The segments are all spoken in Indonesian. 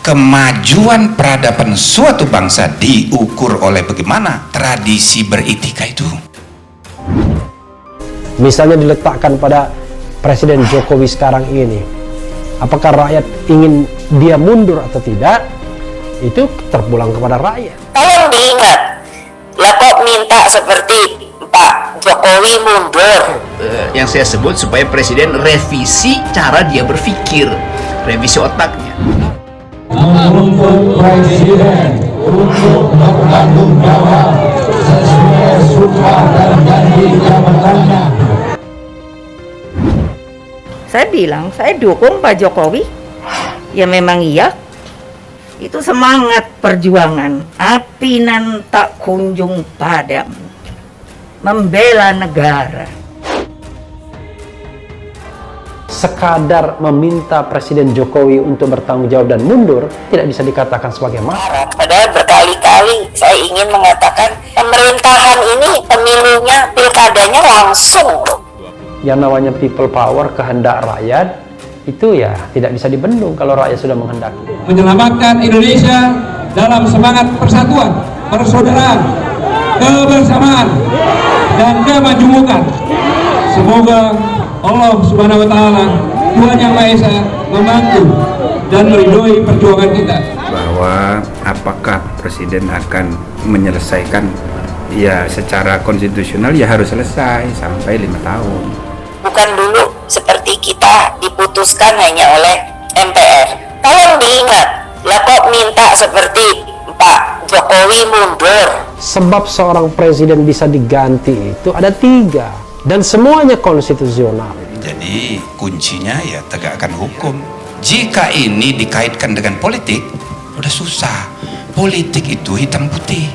Kemajuan peradaban suatu bangsa diukur oleh bagaimana tradisi beretika itu. Misalnya diletakkan pada Presiden Jokowi sekarang ini, apakah rakyat ingin dia mundur atau tidak, itu terpulang kepada rakyat. Tolong diingat, lah kok minta seperti Pak Jokowi mundur. Yang saya sebut supaya Presiden revisi cara dia berpikir, revisi otaknya. Menuntut Presiden untuk bertanggung jawab sesuai sumpah dan janji jabatannya. Saya bilang, saya dukung Pak Jokowi. Ya memang iya. Itu semangat perjuangan. Api nan tak kunjung padam. Membela negara. Sekadar meminta Presiden Jokowi untuk bertanggung jawab dan mundur tidak bisa dikatakan sebagai marah. Padahal berkali-kali saya ingin mengatakan pemerintahan ini pemilunya, pilkadanya langsung. Yang namanya people power, kehendak rakyat, itu ya tidak bisa dibendung kalau rakyat sudah menghendaki. Menyelamatkan Indonesia dalam semangat persatuan, persaudaraan, kebersamaan, dan kemajemukan. Semoga Allah Subhanahu wa Ta'ala, Tuhan Yang Maha Esa, membantu dan meridhoi perjuangan kita. Bahwa apakah Presiden akan menyelesaikan ya secara konstitusional, ya harus selesai sampai 5 tahun. Bukan dulu seperti kita diputuskan hanya oleh MPR. Tolong diingat, lah kok minta seperti Pak Jokowi mundur. Sebab seorang presiden bisa diganti itu ada 3. Dan semuanya konstitusional. Jadi kuncinya ya tegakkan hukum. Jika ini dikaitkan dengan politik, udah susah. Politik itu hitam putih.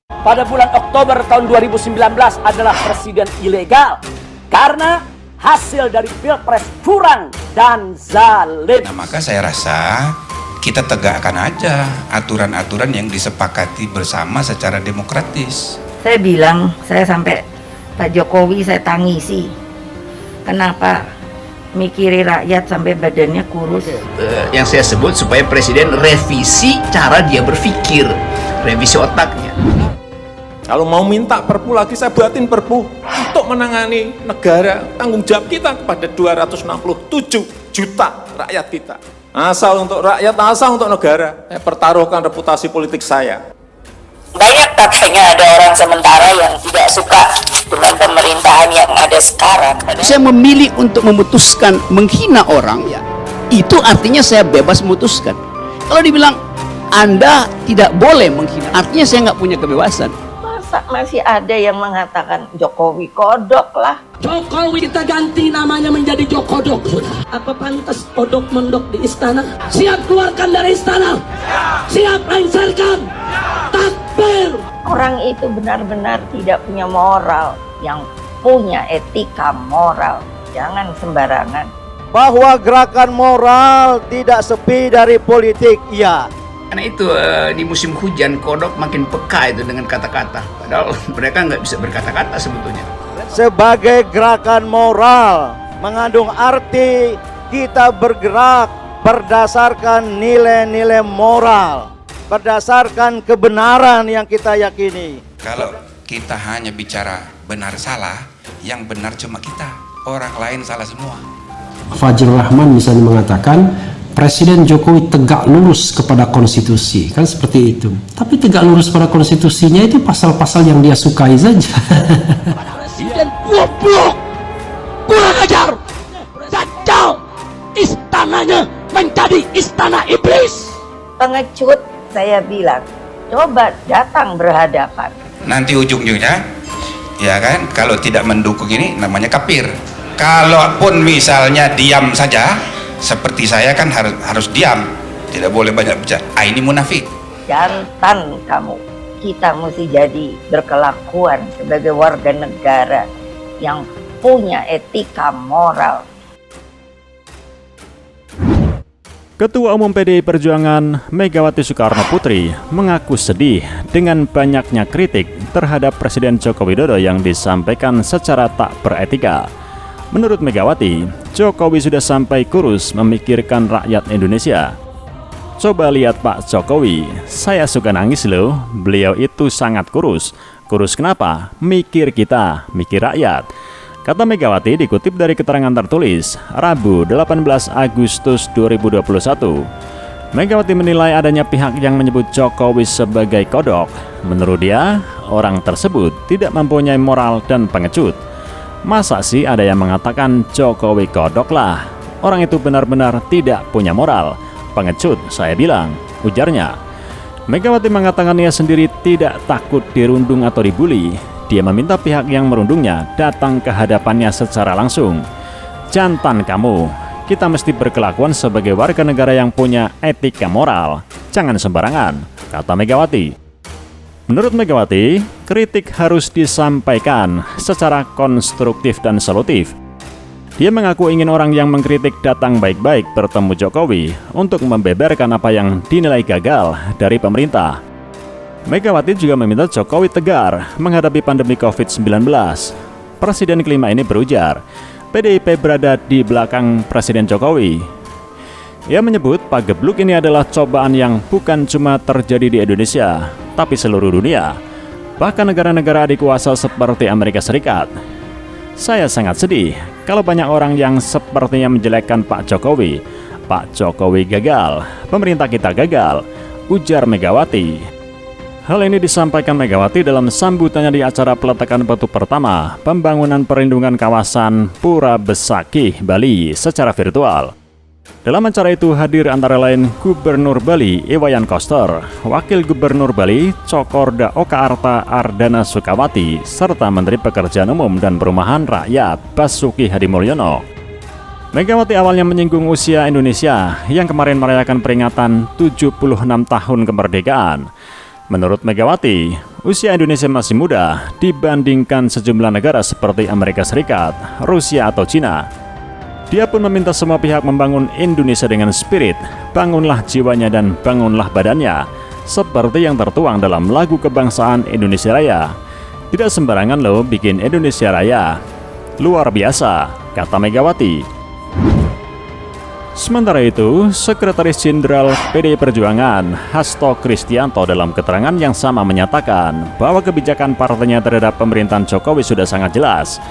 Pada bulan Oktober tahun 2019 adalah presiden ilegal karena hasil dari pilpres curang dan zalim. Nah, maka saya rasa kita tegakkan aja aturan-aturan yang disepakati bersama secara demokratis. Saya bilang, saya sampai Pak Jokowi saya tangisi. Kenapa mikiri rakyat sampai badannya kurus? Yang saya sebut supaya Presiden revisi cara dia berpikir, revisi otaknya. Kalau mau minta perpu lagi, saya buatin perpu untuk menangani negara. Tanggung jawab kita kepada 267 juta rakyat kita. Asal untuk rakyat, asal untuk negara. Saya pertaruhkan reputasi politik saya. Banyak katanya ada orang sementara yang tidak suka dengan pemerintahan yang ada sekarang. Saya memilih untuk memutuskan menghina orang, ya, itu artinya saya bebas memutuskan. Kalau dibilang Anda tidak boleh menghina, artinya saya nggak punya kebebasan. Masa masih ada yang mengatakan Jokowi kodok lah? Jokowi kita ganti namanya menjadi Jokodok. Apa pantas odok mendok di istana? Siap keluarkan dari istana. Siap lengserkan. Takbir. Orang itu benar-benar tidak punya moral, yang punya etika moral. Jangan sembarangan. Bahwa gerakan moral tidak sepi dari politik, iya. Karena itu di musim hujan kodok makin peka itu dengan kata-kata. Padahal mereka nggak bisa berkata-kata sebetulnya. Sebagai gerakan moral mengandung arti kita bergerak berdasarkan nilai-nilai moral, berdasarkan kebenaran yang kita yakini. Kalau kita hanya bicara benar salah, yang benar cuma kita, orang lain salah semua. Fajrul Rahman misalnya mengatakan Presiden Jokowi tegak lurus kepada konstitusi, kan seperti itu. Tapi tegak lurus pada konstitusinya itu pasal-pasal yang dia sukai saja. Presiden goblok, kurang ajar, kacau, istananya menjadi istana iblis. Pengecut, saya bilang, coba datang berhadapan. Nanti ujung-ujungnya, ya kan, kalau tidak mendukung ini namanya kafir. Kalaupun misalnya diam saja, seperti saya kan harus diam, tidak boleh banyak bicara. Ini munafik. Jantan kamu. Kita mesti jadi berkelakuan sebagai warga negara yang punya etika moral. Ketua Umum PDI Perjuangan Megawati Soekarno Putri mengaku sedih dengan banyaknya kritik terhadap Presiden Joko Widodo yang disampaikan secara tak beretika. Menurut Megawati, Jokowi sudah sampai kurus memikirkan rakyat Indonesia. Coba lihat Pak Jokowi, saya suka nangis loh, beliau itu sangat kurus. Kurus kenapa? Mikir kita, mikir rakyat. Kata Megawati dikutip dari keterangan tertulis, Rabu 18 Agustus 2021. Megawati menilai adanya pihak yang menyebut Jokowi sebagai kodok. Menurut dia, orang tersebut tidak mempunyai moral dan pengecut. Masa sih ada yang mengatakan Jokowi kodok lah? Orang itu benar-benar tidak punya moral. Pengecut, saya bilang, ujarnya. Megawati mengatakan ia sendiri tidak takut dirundung atau dibully. Dia meminta pihak yang merundungnya datang ke hadapannya secara langsung. Jantan kamu, kita mesti berkelakuan sebagai warga negara yang punya etika moral. Jangan sembarangan, kata Megawati. Menurut Megawati, kritik harus disampaikan secara konstruktif dan solutif. Dia mengaku ingin orang yang mengkritik datang baik-baik bertemu Jokowi untuk membeberkan apa yang dinilai gagal dari pemerintah. Megawati juga meminta Jokowi tegar menghadapi pandemi COVID-19. Presiden kelima ini berujar, PDIP berada di belakang Presiden Jokowi. Ia menyebut pagebluk ini adalah cobaan yang bukan cuma terjadi di Indonesia, tapi seluruh dunia, bahkan negara-negara adikuasa seperti Amerika Serikat. Saya sangat sedih kalau banyak orang yang sepertinya menjelekkan Pak Jokowi. Pak Jokowi gagal, pemerintah kita gagal, ujar Megawati. Hal ini disampaikan Megawati dalam sambutannya di acara peletakan batu pertama pembangunan perlindungan kawasan Pura Besakih, Bali secara virtual. Dalam acara itu hadir antara lain Gubernur Bali Iwayan Koster, Wakil Gubernur Bali Cokorda Oka Arta Ardana Sukawati, serta Menteri Pekerjaan Umum dan Perumahan Rakyat Basuki Hadimulyono. Megawati awalnya menyinggung usia Indonesia yang kemarin merayakan peringatan 76 tahun kemerdekaan. Menurut Megawati, usia Indonesia masih muda dibandingkan sejumlah negara seperti Amerika Serikat, Rusia atau Cina. Dia pun meminta semua pihak membangun Indonesia dengan spirit, bangunlah jiwanya dan bangunlah badannya, seperti yang tertuang dalam lagu kebangsaan Indonesia Raya. Tidak sembarangan loh bikin Indonesia Raya. Luar biasa, kata Megawati. Sementara itu, Sekretaris Jenderal PDI Perjuangan Hasto Kristianto dalam keterangan yang sama menyatakan bahwa kebijakan partainya terhadap pemerintahan Jokowi sudah sangat jelas.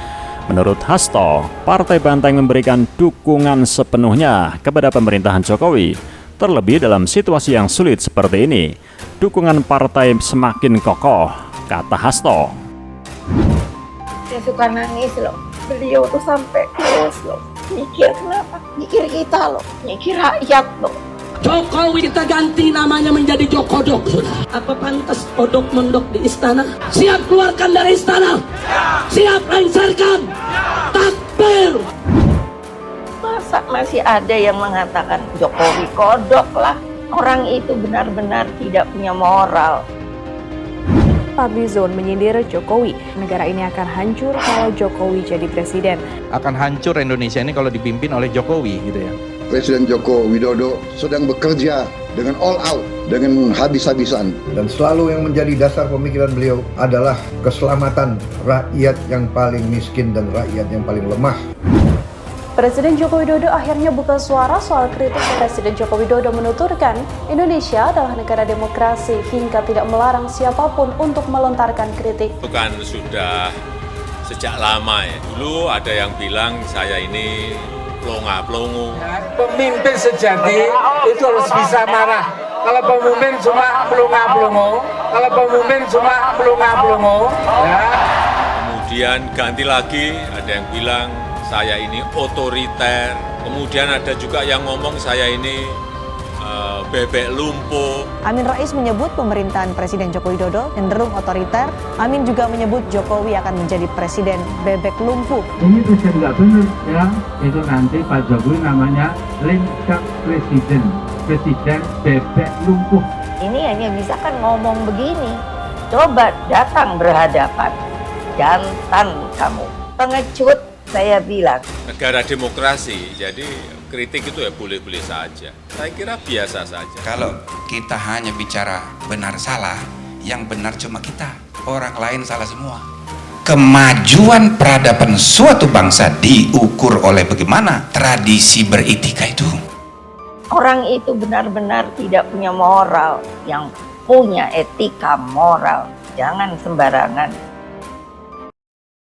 Menurut Hasto, Partai Banteng memberikan dukungan sepenuhnya kepada pemerintahan Jokowi. Terlebih dalam situasi yang sulit seperti ini, dukungan partai semakin kokoh, kata Hasto. Saya suka nangis loh, beliau tuh sampai terus loh. Mikir kenapa? Mikir kita loh, mikir rakyat loh. Jokowi kita ganti namanya menjadi Jokodok. Apa pantas odok mendok di istana? Siap keluarkan dari istana. Siap lengserkan. Takbir. Masa masih ada yang mengatakan Jokowi kodok lah? Orang itu benar-benar tidak punya moral. Fadlizon menyindir Jokowi, negara ini akan hancur kalau Jokowi jadi presiden. Akan hancur Indonesia ini kalau dipimpin oleh Jokowi gitu ya. Presiden Joko Widodo sedang bekerja dengan all out, dengan habis-habisan. Dan selalu yang menjadi dasar pemikiran beliau adalah keselamatan rakyat yang paling miskin dan rakyat yang paling lemah. Presiden Joko Widodo akhirnya buka suara soal kritik. Presiden Joko Widodo menuturkan, Indonesia adalah negara demokrasi hingga tidak melarang siapapun untuk melontarkan kritik. Itu kan sudah sejak lama ya. Dulu ada yang bilang saya ini pelongo. Pemimpin sejati itu harus bisa marah. Kalau pemimpin cuma pelongo, ya. Kemudian ganti lagi, ada yang bilang saya ini otoriter. Kemudian ada juga yang ngomong saya ini bebek lumpuh. Amin Rais menyebut pemerintahan Presiden Joko Widodo cenderung otoriter. Amin juga menyebut Jokowi akan menjadi presiden bebek lumpuh. Ini presiden nggak benar ya, itu nanti Pak Jokowi namanya lengkap presiden bebek lumpuh. Ini hanya bisa kan ngomong begini. Coba datang berhadapan. Jantan kamu, pengecut saya bilang. Negara demokrasi, jadi kritik itu ya boleh-boleh saja. Saya kira biasa saja. Kalau kita hanya bicara benar salah, yang benar cuma kita, orang lain salah semua. Kemajuan peradaban suatu bangsa diukur oleh bagaimana tradisi beretika itu. orang itu benar-benar tidak punya moral, yang punya etika moral, jangan sembarangan